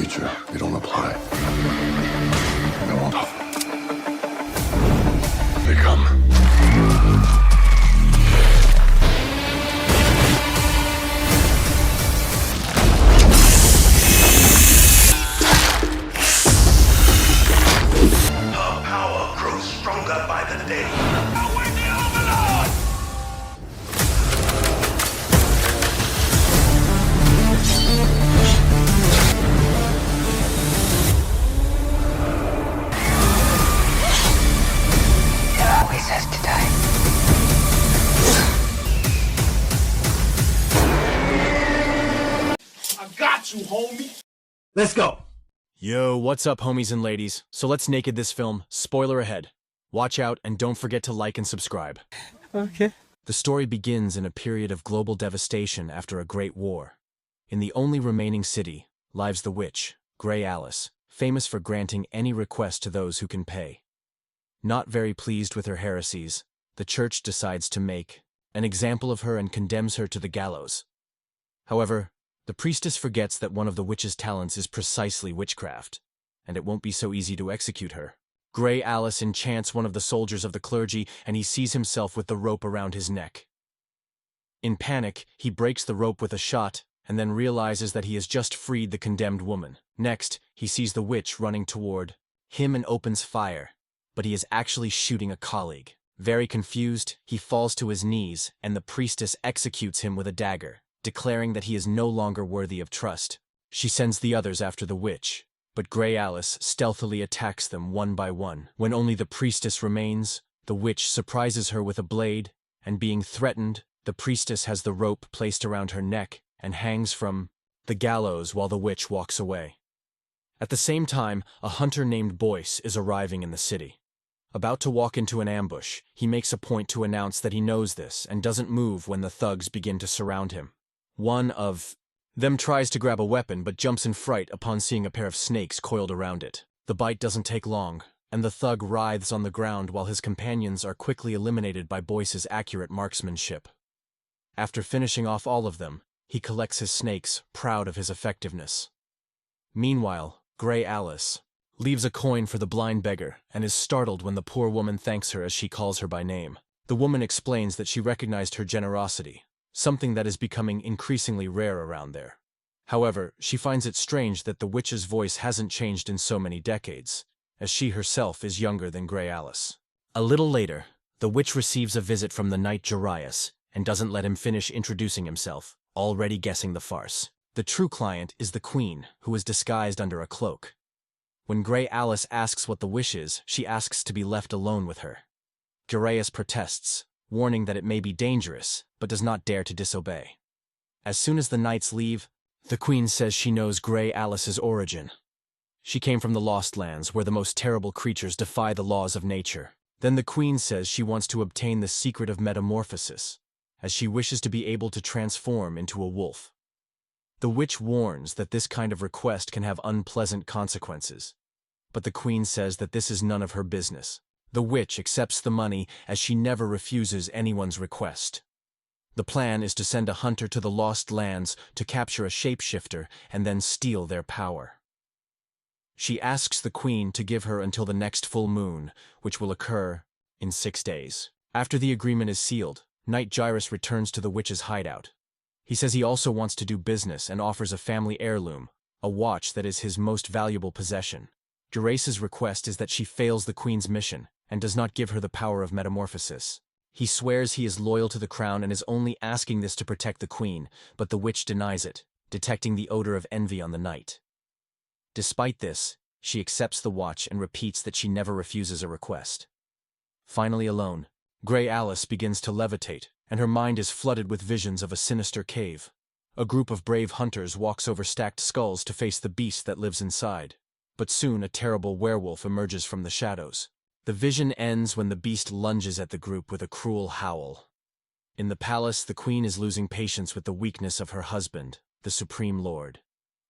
nature. They don't apply. They won't. They come. Her power grows stronger by the day. Await the Overlord! Always has to die. I got you, homie. Let's go. Yo, what's up, homies and ladies? So let's naked this film. Spoiler ahead. Watch out and don't forget to like and subscribe. Okay. The story begins in a period of global devastation after a great war. In the only remaining city lives the witch, Grey Alice, famous for granting any request to those who can pay. Not very pleased with her heresies, the church decides to make an example of her and condemns her to the gallows. However, the priestess forgets that one of the witch's talents is precisely witchcraft, and it won't be so easy to execute her. Grey Alice enchants one of the soldiers of the clergy, and he sees himself with the rope around his neck. In panic, he breaks the rope with a shot, and then realizes that he has just freed the condemned woman. Next, he sees the witch running toward him and opens fire, but he is actually shooting a colleague. Very confused, he falls to his knees, and the priestess executes him with a dagger, declaring that he is no longer worthy of trust. She sends the others after the witch, but Grey Alice stealthily attacks them one by one. When only the priestess remains, the witch surprises her with a blade, and being threatened, the priestess has the rope placed around her neck and hangs from the gallows while the witch walks away. At the same time, a hunter named Boyce is arriving in the city. About to walk into an ambush, he makes a point to announce that he knows this and doesn't move when the thugs begin to surround him. One of them tries to grab a weapon but jumps in fright upon seeing a pair of snakes coiled around it. The bite doesn't take long, and the thug writhes on the ground while his companions are quickly eliminated by Boyce's accurate marksmanship. After finishing off all of them, he collects his snakes, proud of his effectiveness. Meanwhile, Grey Alice leaves a coin for the blind beggar and is startled when the poor woman thanks her as she calls her by name. The woman explains that she recognized her generosity, something that is becoming increasingly rare around there. However, she finds it strange that the witch's voice hasn't changed in so many decades, as she herself is younger than Grey Alice. A little later, the witch receives a visit from the knight Jarius and doesn't let him finish introducing himself, already guessing the farce. The true client is the queen, who is disguised under a cloak. When Grey Alice asks what the wish is, she asks to be left alone with her. Jarius protests, warning that it may be dangerous, but does not dare to disobey. As soon as the knights leave, the queen says she knows Grey Alice's origin. She came from the Lost Lands, where the most terrible creatures defy the laws of nature. Then the queen says she wants to obtain the secret of metamorphosis, as she wishes to be able to transform into a wolf. The witch warns that this kind of request can have unpleasant consequences, but the queen says that this is none of her business. The witch accepts the money as she never refuses anyone's request. The plan is to send a hunter to the Lost Lands to capture a shapeshifter and then steal their power. She asks the queen to give her until the next full moon, which will occur in 6 days. After the agreement is sealed, Knight Jarius returns to the witch's hideout. He says he also wants to do business and offers a family heirloom, a watch that is his most valuable possession. Jarius's request is that she fails the queen's mission and does not give her the power of metamorphosis. He swears he is loyal to the crown and is only asking this to protect the queen, but the witch denies it, detecting the odor of envy on the knight. Despite this, she accepts the watch and repeats that she never refuses a request. Finally alone, Grey Alice begins to levitate, and her mind is flooded with visions of a sinister cave. A group of brave hunters walks over stacked skulls to face the beast that lives inside. But soon a terrible werewolf emerges from the shadows. The vision ends when the beast lunges at the group with a cruel howl. In the palace, the queen is losing patience with the weakness of her husband, the Supreme Lord.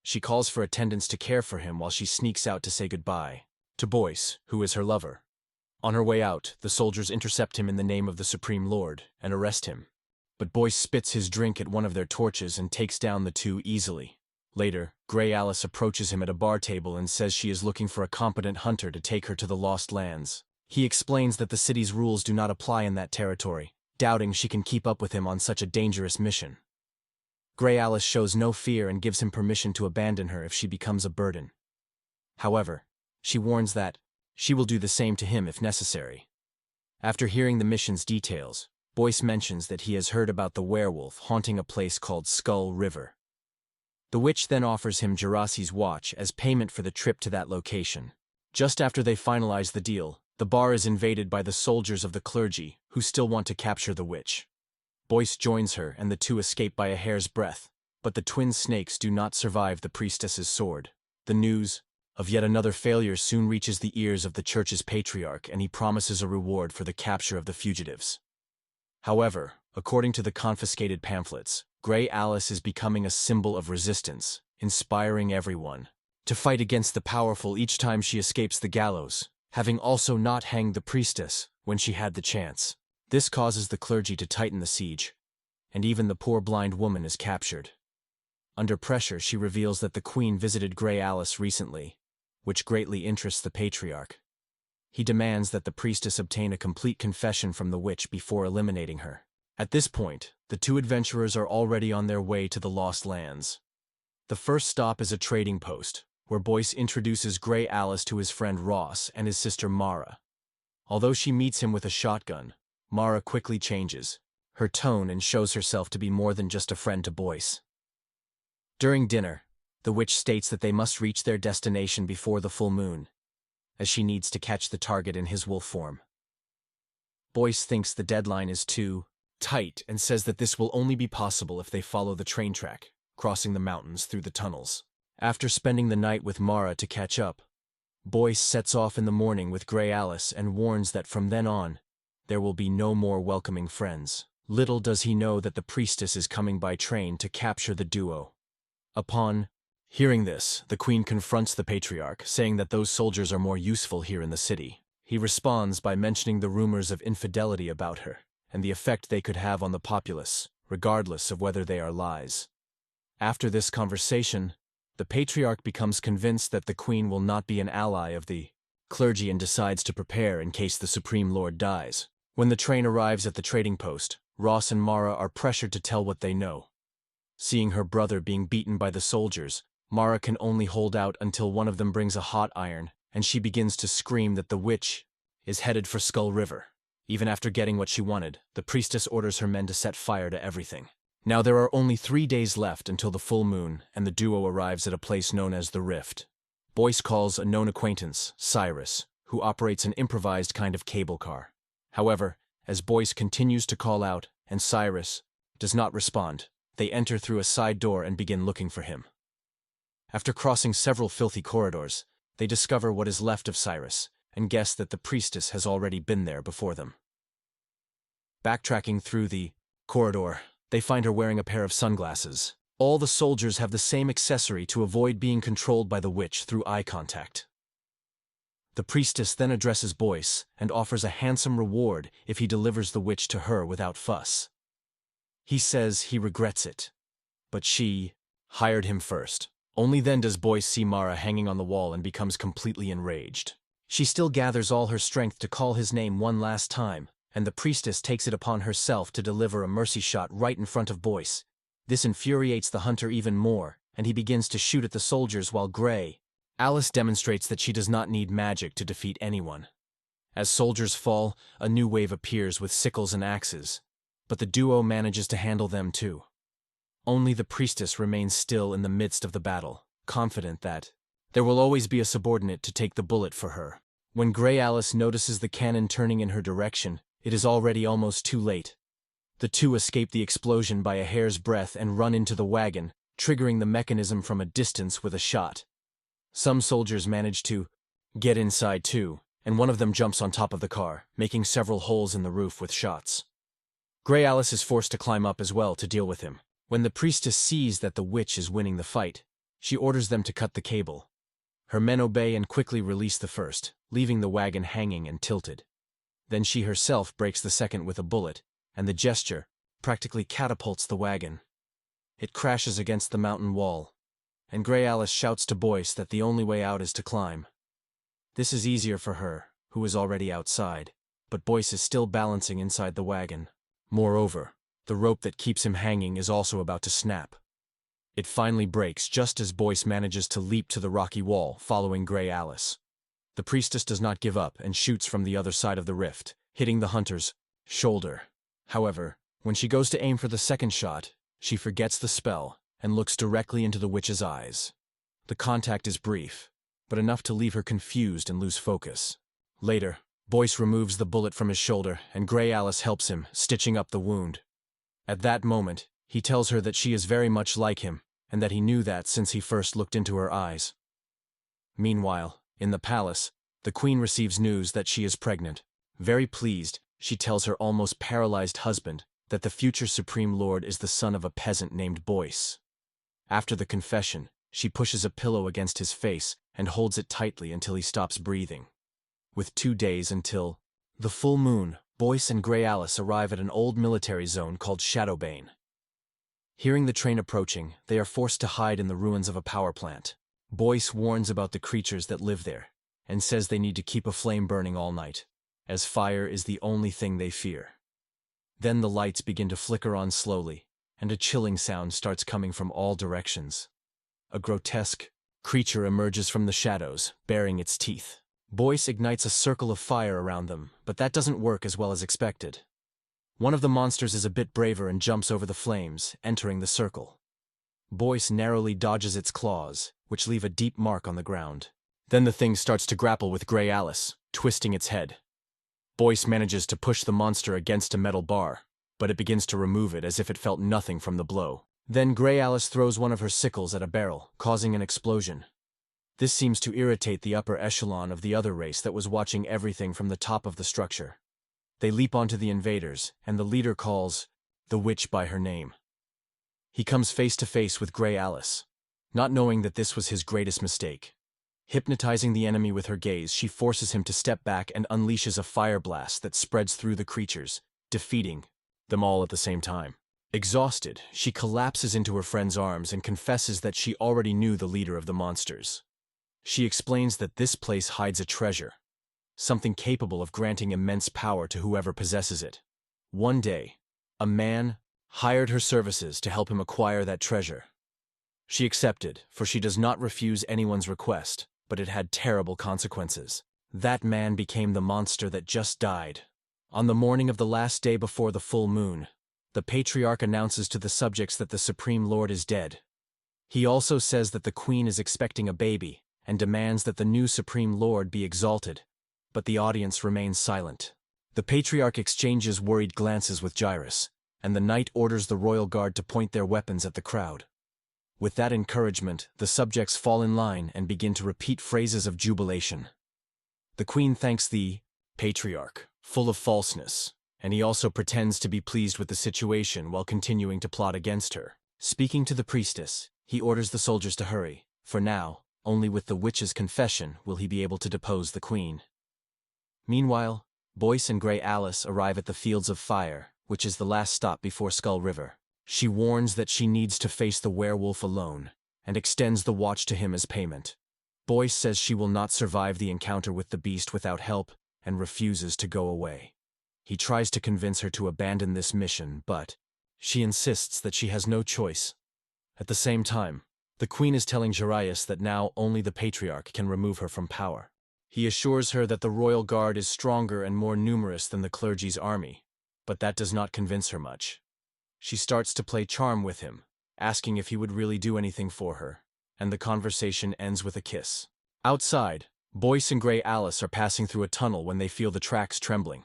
She calls for attendants to care for him while she sneaks out to say goodbye to Boyce, who is her lover. On her way out, the soldiers intercept him in the name of the Supreme Lord and arrest him. But Boyce spits his drink at one of their torches and takes down the two easily. Later, Grey Alice approaches him at a bar table and says she is looking for a competent hunter to take her to the Lost Lands. He explains that the city's rules do not apply in that territory, doubting she can keep up with him on such a dangerous mission. Grey Alice shows no fear and gives him permission to abandon her if she becomes a burden. However, she warns that she will do the same to him if necessary. After hearing the mission's details, Boyce mentions that he has heard about the werewolf haunting a place called Skull River. The witch then offers him Geraci's watch as payment for the trip to that location. Just after they finalize the deal, the bar is invaded by the soldiers of the clergy, who still want to capture the witch. Boyce joins her and the two escape by a hair's breadth, but the twin snakes do not survive the priestess's sword. The news of yet another failure soon reaches the ears of the church's patriarch, and he promises a reward for the capture of the fugitives. However, according to the confiscated pamphlets, Grey Alice is becoming a symbol of resistance, inspiring everyone to fight against the powerful each time she escapes the gallows, having also not hanged the priestess when she had the chance. This causes the clergy to tighten the siege, and even the poor blind woman is captured. Under pressure, she reveals that the Queen visited Grey Alice recently, which greatly interests the patriarch. He demands that the priestess obtain a complete confession from the witch before eliminating her. At this point, the two adventurers are already on their way to the Lost Lands. The first stop is a trading post, where Boyce introduces Grey Alice to his friend Ross and his sister Mara. Although she meets him with a shotgun, Mara quickly changes her tone and shows herself to be more than just a friend to Boyce. During dinner, the witch states that they must reach their destination before the full moon, as she needs to catch the target in his wolf form. Boyce thinks the deadline is too tight and says that this will only be possible if they follow the train track, crossing the mountains through the tunnels. After spending the night with Mara to catch up, Boyce sets off in the morning with Grey Alice and warns that from then on, there will be no more welcoming friends. Little does he know that the priestess is coming by train to capture the duo. Upon hearing this, the Queen confronts the patriarch, saying that those soldiers are more useful here in the city. He responds by mentioning the rumors of infidelity about her, and the effect they could have on the populace, regardless of whether they are lies. After this conversation, the patriarch becomes convinced that the Queen will not be an ally of the clergy and decides to prepare in case the Supreme Lord dies. When the train arrives at the trading post, Ross and Mara are pressured to tell what they know. Seeing her brother being beaten by the soldiers, Mara can only hold out until one of them brings a hot iron, and she begins to scream that the witch is headed for Skull River. Even after getting what she wanted, the priestess orders her men to set fire to everything. Now there are only 3 days left until the full moon, and the duo arrives at a place known as the Rift. Boyce calls a known acquaintance, Cyrus, who operates an improvised kind of cable car. However, as Boyce continues to call out, and Cyrus does not respond, they enter through a side door and begin looking for him. After crossing several filthy corridors, they discover what is left of Cyrus, and guess that the priestess has already been there before them. Backtracking through the corridor, they find her wearing a pair of sunglasses. All the soldiers have the same accessory to avoid being controlled by the witch through eye contact. The priestess then addresses Boyce and offers a handsome reward if he delivers the witch to her without fuss. He says he regrets it, but she hired him first. Only then does Boyce see Mara hanging on the wall and becomes completely enraged. She still gathers all her strength to call his name one last time, and the priestess takes it upon herself to deliver a mercy shot right in front of Boyce. This infuriates the hunter even more, and he begins to shoot at the soldiers while Grey Alice demonstrates that she does not need magic to defeat anyone. As soldiers fall, a new wave appears with sickles and axes, but the duo manages to handle them too. Only the priestess remains still in the midst of the battle, confident that there will always be a subordinate to take the bullet for her. When Grey Alice notices the cannon turning in her direction, it is already almost too late. The two escape the explosion by a hair's breadth and run into the wagon, triggering the mechanism from a distance with a shot. Some soldiers manage to get inside too, and one of them jumps on top of the car, making several holes in the roof with shots. Grey Alice is forced to climb up as well to deal with him. When the priestess sees that the witch is winning the fight, she orders them to cut the cable. Her men obey and quickly release the first, leaving the wagon hanging and tilted. Then she herself breaks the second with a bullet, and the gesture practically catapults the wagon. It crashes against the mountain wall, and Grey Alice shouts to Boyce that the only way out is to climb. This is easier for her, who is already outside, but Boyce is still balancing inside the wagon. Moreover, the rope that keeps him hanging is also about to snap. It finally breaks just as Boyce manages to leap to the rocky wall, following Grey Alice. The priestess does not give up and shoots from the other side of the rift, hitting the hunter's shoulder. However, when she goes to aim for the second shot, she forgets the spell and looks directly into the witch's eyes. The contact is brief, but enough to leave her confused and lose focus. Later, Boyce removes the bullet from his shoulder and Grey Alice helps him, stitching up the wound. At that moment, he tells her that she is very much like him, and that he knew that since he first looked into her eyes. Meanwhile, in the palace, the queen receives news that she is pregnant. Very pleased, she tells her almost paralyzed husband that the future Supreme Lord is the son of a peasant named Boyce. After the confession, she pushes a pillow against his face and holds it tightly until he stops breathing. With 2 days until the full moon, Boyce and Grey Alice arrive at an old military zone called Shadowbane. Hearing the train approaching, they are forced to hide in the ruins of a power plant. Boyce warns about the creatures that live there, and says they need to keep a flame burning all night, as fire is the only thing they fear. Then the lights begin to flicker on slowly, and a chilling sound starts coming from all directions. A grotesque creature emerges from the shadows, baring its teeth. Boyce ignites a circle of fire around them, but that doesn't work as well as expected. One of the monsters is a bit braver and jumps over the flames, entering the circle. Boyce narrowly dodges its claws, which leave a deep mark on the ground. Then the thing starts to grapple with Grey Alice, twisting its head. Boyce manages to push the monster against a metal bar, but it begins to remove it as if it felt nothing from the blow. Then Grey Alice throws one of her sickles at a barrel, causing an explosion. This seems to irritate the upper echelon of the other race that was watching everything from the top of the structure. They leap onto the invaders, and the leader calls the witch by her name. He comes face to face with Grey Alice, not knowing that this was his greatest mistake. Hypnotizing the enemy with her gaze, she forces him to step back and unleashes a fire blast that spreads through the creatures, defeating them all at the same time. Exhausted, she collapses into her friend's arms and confesses that she already knew the leader of the monsters. She explains that this place hides a treasure, something capable of granting immense power to whoever possesses it. One day, a man hired her services to help him acquire that treasure. She accepted, for she does not refuse anyone's request, but it had terrible consequences. That man became the monster that just died. On the morning of the last day before the full moon, the Patriarch announces to the subjects that the Supreme Lord is dead. He also says that the Queen is expecting a baby, and demands that the new Supreme Lord be exalted, but the audience remains silent. The Patriarch exchanges worried glances with Jairus, and the knight orders the royal guard to point their weapons at the crowd. With that encouragement, the subjects fall in line and begin to repeat phrases of jubilation. The Queen thanks the Patriarch, full of falseness, and he also pretends to be pleased with the situation while continuing to plot against her. Speaking to the priestess, he orders the soldiers to hurry, for now, only with the witch's confession will he be able to depose the Queen. Meanwhile, Boyce and Grey Alice arrive at the Fields of Fire, which is the last stop before Skull River. She warns that she needs to face the werewolf alone, and extends the watch to him as payment. Boyce says she will not survive the encounter with the beast without help, and refuses to go away. He tries to convince her to abandon this mission, but she insists that she has no choice. At the same time, the Queen is telling Jairus that now only the Patriarch can remove her from power. He assures her that the royal guard is stronger and more numerous than the clergy's army, but that does not convince her much. She starts to play charm with him, asking if he would really do anything for her, and the conversation ends with a kiss. Outside, Boyce and Grey Alice are passing through a tunnel when they feel the tracks trembling.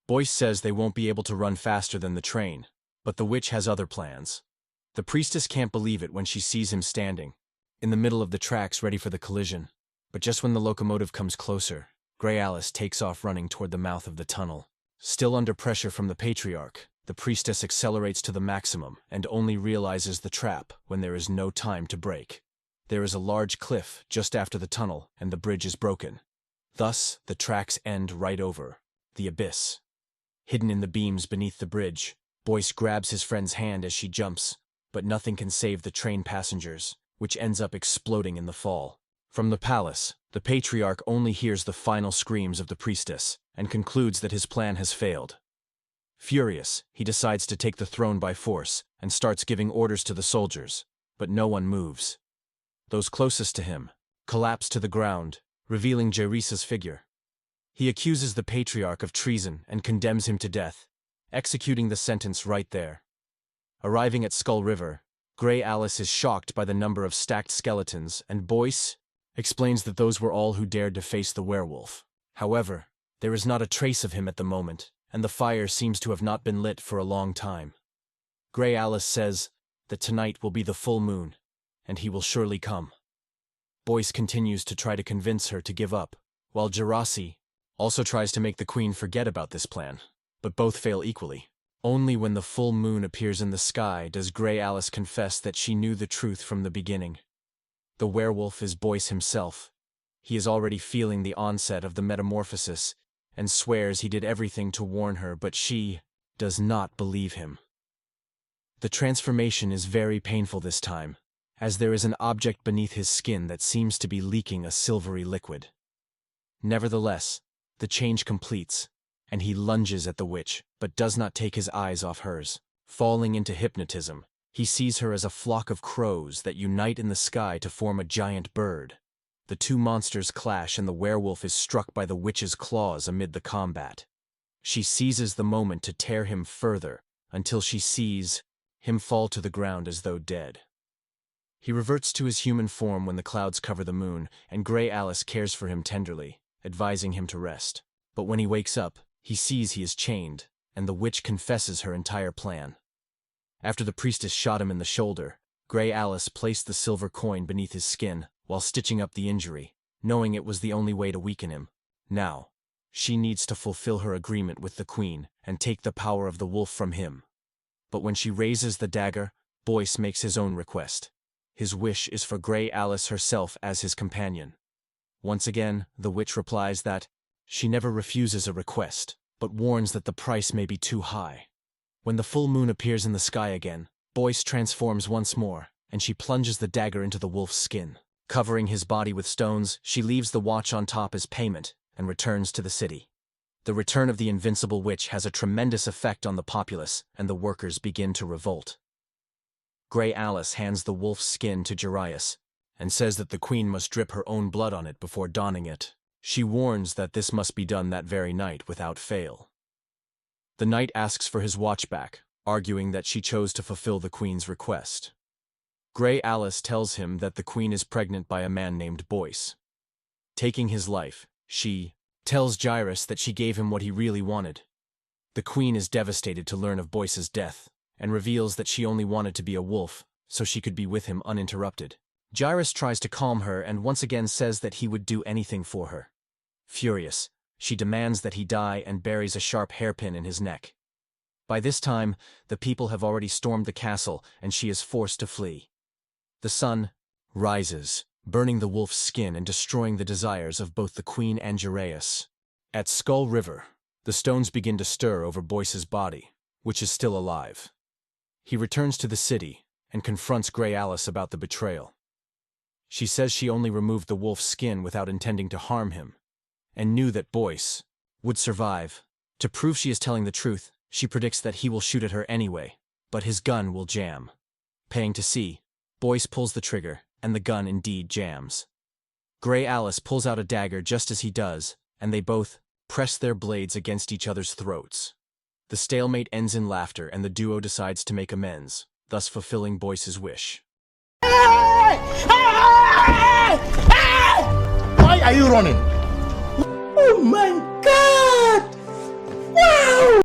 Boyce says they won't be able to run faster than the train, but the witch has other plans. The priestess can't believe it when she sees him standing in the middle of the tracks ready for the collision, but just when the locomotive comes closer, Grey Alice takes off running toward the mouth of the tunnel. Still under pressure from the Patriarch, the priestess accelerates to the maximum and only realizes the trap when there is no time to brake. There is a large cliff just after the tunnel, and the bridge is broken. Thus, the tracks end right over the abyss. Hidden in the beams beneath the bridge, Boyce grabs his friend's hand as she jumps, but nothing can save the train passengers, which ends up exploding in the fall. From the palace, the patriarch only hears the final screams of the priestess and concludes that his plan has failed. Furious, he decides to take the throne by force and starts giving orders to the soldiers, but no one moves. Those closest to him collapse to the ground, revealing Jairissa's figure. He accuses the patriarch of treason and condemns him to death, executing the sentence right there. Arriving at Skull River, Grey Alice is shocked by the number of stacked skeletons, and Boyce explains that those were all who dared to face the werewolf. However, there is not a trace of him at the moment, and the fire seems to have not been lit for a long time. Grey Alice says that tonight will be the full moon, and he will surely come. Boyce continues to try to convince her to give up, while Gerasi also tries to make the queen forget about this plan, but both fail equally. Only when the full moon appears in the sky does Grey Alice confess that she knew the truth from the beginning. The werewolf is Boyce himself. He is already feeling the onset of the metamorphosis and swears he did everything to warn her, but she does not believe him. The transformation is very painful this time, as there is an object beneath his skin that seems to be leaking a silvery liquid. Nevertheless, the change completes, and he lunges at the witch, but does not take his eyes off hers. Falling into hypnotism, he sees her as a flock of crows that unite in the sky to form a giant bird. The two monsters clash and the werewolf is struck by the witch's claws amid the combat. She seizes the moment to tear him further until she sees him fall to the ground as though dead. He reverts to his human form when the clouds cover the moon, and Grey Alice cares for him tenderly, advising him to rest. But when he wakes up, he sees he is chained, and the witch confesses her entire plan. After the priestess shot him in the shoulder, Grey Alice placed the silver coin beneath his skin while stitching up the injury, knowing it was the only way to weaken him. Now, she needs to fulfill her agreement with the queen and take the power of the wolf from him. But when she raises the dagger, Boyce makes his own request. His wish is for Grey Alice herself as his companion. Once again, the witch replies that she never refuses a request, but warns that the price may be too high. When the full moon appears in the sky again, Boyce transforms once more, and she plunges the dagger into the wolf's skin. Covering his body with stones, she leaves the watch on top as payment and returns to the city. The return of the invincible witch has a tremendous effect on the populace, and the workers begin to revolt. Grey Alice hands the wolf's skin to Jarius and says that the queen must drip her own blood on it before donning it. She warns that this must be done that very night without fail. The knight asks for his watch back, arguing that she chose to fulfill the queen's request. Grey Alice tells him that the queen is pregnant by a man named Boyce. Taking his life, she tells Jairus that she gave him what he really wanted. The queen is devastated to learn of Boyce's death, and reveals that she only wanted to be a wolf so she could be with him uninterrupted. Jairus tries to calm her and once again says that he would do anything for her. Furious, she demands that he die and buries a sharp hairpin in his neck. By this time, the people have already stormed the castle and she is forced to flee. The sun rises, burning the wolf's skin and destroying the desires of both the queen and Jarius. At Skull River, the stones begin to stir over Boyce's body, which is still alive. He returns to the city and confronts Grey Alice about the betrayal. She says she only removed the wolf's skin without intending to harm him, and knew that Boyce would survive. To prove she is telling the truth, she predicts that he will shoot at her anyway, but his gun will jam. Paying to see, Boyce pulls the trigger, and the gun indeed jams. Grey Alice pulls out a dagger just as he does, and they both press their blades against each other's throats. The stalemate ends in laughter, and the duo decides to make amends, thus fulfilling Boyce's wish. Why are you running? Oh my